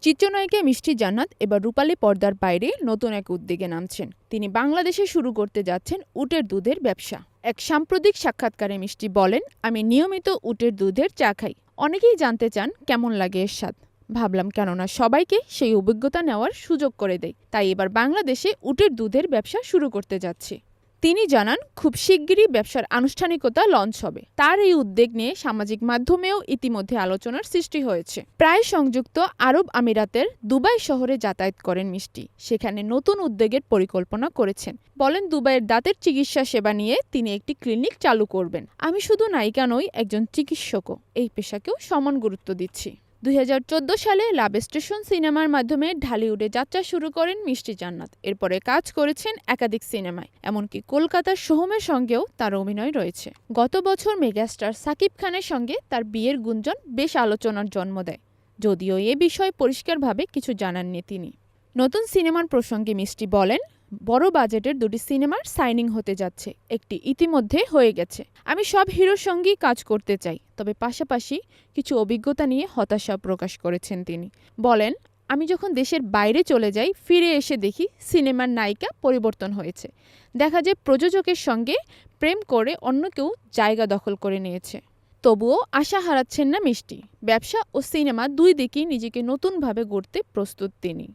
চিত্রনায়িকা মিষ্টি জান্নাত এবার রূপালী পর্দার বাইরে নতুন এক উদ্যোগে নামছেন। তিনি বাংলাদেশে শুরু করতে যাচ্ছেন উটের দুধের ব্যবসা। এক সাম্প্রতিক সাক্ষাৎকারে মিষ্টি বলেন, আমি নিয়মিত উটের দুধের চা খাই। অনেকেই জানতে চান কেমন লাগে এর স্বাদ। ভাবলাম কেননা সবাইকে সেই অভিজ্ঞতা নেওয়ার সুযোগ করে দেয়, তাই এবার বাংলাদেশে উটের দুধের ব্যবসা শুরু করতে যাচ্ছি। তিনি জানান, খুব শিগগিরই ব্যবসার আনুষ্ঠানিকতা লঞ্চ হবে। তার এই উদ্যোগ নিয়ে সামাজিক মাধ্যমেও ইতিমধ্যে আলোচনার সৃষ্টি হয়েছে। প্রায় সংযুক্ত আরব আমিরাতের দুবাই শহরে যাতায়াত করেন মিষ্টি। সেখানে নতুন উদ্যোগের পরিকল্পনা করেছেন। বলেন, দুবাইয়ের দাঁতের চিকিৎসা সেবা নিয়ে তিনি একটি ক্লিনিক চালু করবেন। আমি শুধু নায়িকা নই, একজন চিকিৎসকও। এই পেশাকেও সমান গুরুত্ব দিচ্ছি। 2014 সালে লাভ স্টেশন সিনেমার মাধ্যমে ঢালিউডে যাত্রা শুরু করেন মিষ্টি জান্নাত। এরপরে কাজ করেছেন একাধিক সিনেমায়, এমনকি কলকাতার সোহমের সঙ্গেও তার অভিনয় রয়েছে। গত বছর মেগাস্টার সাকিব খানের সঙ্গে তার বিয়ের গুঞ্জন বেশ আলোচনার জন্ম দেয়, যদিও এ বিষয়ে পরিষ্কারভাবে কিছু জানাননি তিনি। নতুন সিনেমার প্রসঙ্গে মিষ্টি বলেন, বড় বাজেটের দুটি সিনেমার সাইনিং হতে যাচ্ছে। একটি ইতিমধ্যে হয়ে গেছে। আমি সব হিরোর সঙ্গেই কাজ করতে চাই, তবে পাশাপাশি কিছু অভিজ্ঞতা নিয়ে হতাশা প্রকাশ করেছেন তিনি। বলেন, আমি যখন দেশের বাইরে চলে যাই, ফিরে এসে দেখি সিনেমার নায়িকা পরিবর্তন হয়েছে। দেখা যায় প্রযোজকের সঙ্গে প্রেম করে অন্য কেউ জায়গা দখল করে নিয়েছে। তবুও আশা হারাচ্ছেন না মিষ্টি। ব্যবসা ও সিনেমা দুই দিকেই নিজেকে নতুনভাবে গড়তে প্রস্তুত তিনি।